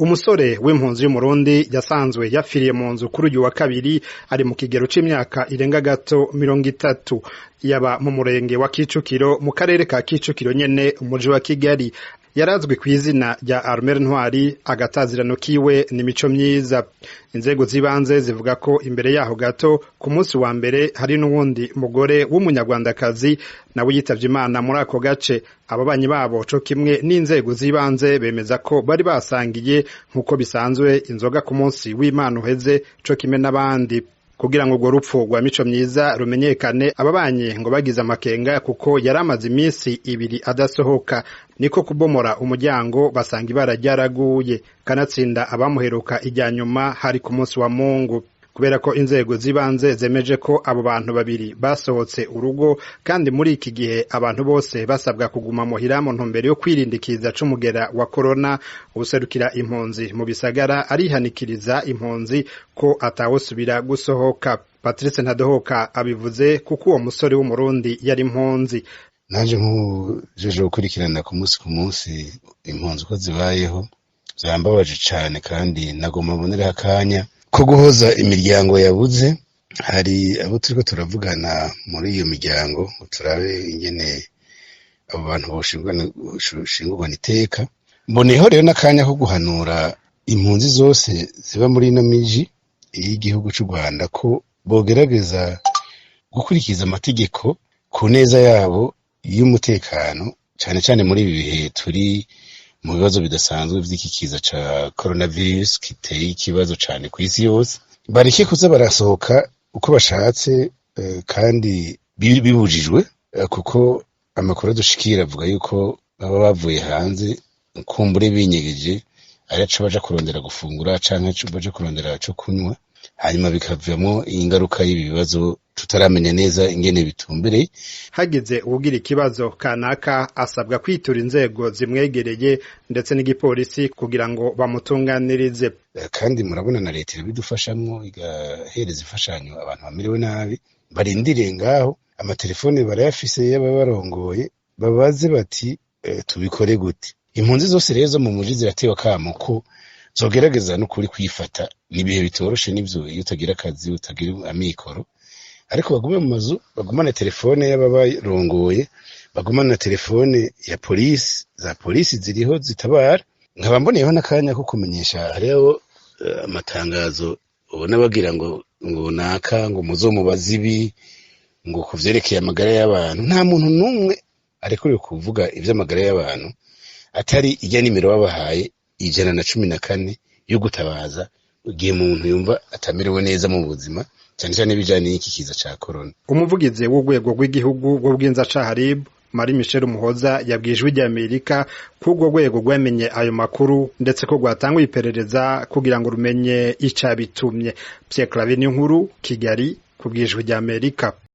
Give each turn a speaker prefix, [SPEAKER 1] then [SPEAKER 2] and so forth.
[SPEAKER 1] Umusore w'impunzi y'Umurundi yasanzwe yapfiriye mu nzu kuri uyu wa kabiri ari mu kigero c'imyaka irenga gato 30 yaba mu murenge wa Kicukiro mu karere ka Kicukiro nyene umuji wa Kigali. Yarazwi kw'izina rya Armel Ntwari, agatazirano kiwe ni Mico Myiza. Inzego zibanze zivuga ko imbere yaho gato ku munsi wa mbere hari n'uwundi mugore w'umunyarwandakazi nawe yitavye Imana muri ako gace. Ababanyi babo co kimwe n'inzego zibanze bemeza ko bari basangiye nk'uko bisanzwe inzoga ku munsi w'Imana uheze co kimwe n'abandi. Kugira ngo urwo rupfu rwa Mico Myiza rumenyekane, ababanyi ngo bagize amakenga kuko yaramaze iminsi ibiri adasohoka, niko kubomora umuryango basanga ibara ryaraguye, kanatsinda abamuheruka ijya nyuma hari ku munsi wa Mungu. Kubera ko inzego zibanze zemeje ko abo bantu babiri basohotse urugo, kandi muri iki gihe abantu bose basabwa kuguma muhira mu ntumbero yo kwirindikiza c'umugera wa corona, userukira impunzi mu bisagara arihanikiriza impunzi ko atawosubira gusohoka. Patrice Ntadohoka abivuze kuko uwo musore w'Umurundi yari impunzi.
[SPEAKER 2] Naje nk'ujeje gukurikirana ku munsi impunzi ko zibayeho, zambabaje cane kandi nagomba mbonera akanya ko guhoza imiryango yabuze. Hari abo turiko turavugana muri iyo miryango turabe ingene abo bantu boshingurwa iteka. Mboneyeho rero n'akanya ko guhanura impunzi zose ziba muri ino miji y'igihugu c'u Rwanda ko bogerageza gukurikiza amategeko ku neza yabo y'umutekano, cane cane muri ibi bihe turi mu bibazo bidasanzwe vy'iki kiza ca coronavirus kiteye ikibazo cane kw'isi yose. Bareke kuza barasohoka uko bashatse kandi bibujijwe, kuko amakuru adushikira avuga yuko baba bavuye hanze kumbure binyegeje araco baja kurondera gufungura canke baja kurondera co kunywa, hanyuma bikavamwo ingaruka y'ibi bibazo tutaramenya neza ingene bitumbereye.
[SPEAKER 1] Hagize uwugira ikibazo kanaka asabwa kwitura inzego zimwegereye ndetse n'igipolisi kugira ngo bamutunganirize.
[SPEAKER 2] Kandi murabona na leta irabidufashamwo, igahereza imfashanyo abantu bamerewe nabi. Barindiriye ngaho, amatelefone barayafise y'ababarongoye, babaze bati tubikore gute. Impunzi zose rero zo mu muji ziratewe akamo ko zogerageza no kuri kwifata. Nibihe bitoroshe n'ivyo iyo utagira akazi utagira amikoro, ariko bagume mu mazu, bagumane telefone y'ababarongoye, bagumane na telefone ya polisi, za polisi ziriho zitabara. Nkaba mboneyeho n'akanya ko kumenyesha, hariho amatangazo ubona bagira ngo naka ngo muzomubaza ibi ngo kuvyerekeye amagara y'abantu. Nta muntu n'umwe arekuriwe kuvuga ivy'amagara y'abantu atari ijya nimero babahaye 114 yo gutabaza igihe umuntu yumva atamerewe neza mu buzima, cyane cyane bijanye n'iki kiza ca corona.
[SPEAKER 1] Umuvugizi w'urwego rw'igihugu rw'ubwinzacaha RIB Marie Michel Muhoza yabwijwe ijya Amerika ko urwo rwego rwamenye ayo makuru ndetse ko rwatanguye iperereza kugira ngo rumenye icabitumye. Pierre Claver Niyonkuru, Kigali, kubwijwe ijya Amerika.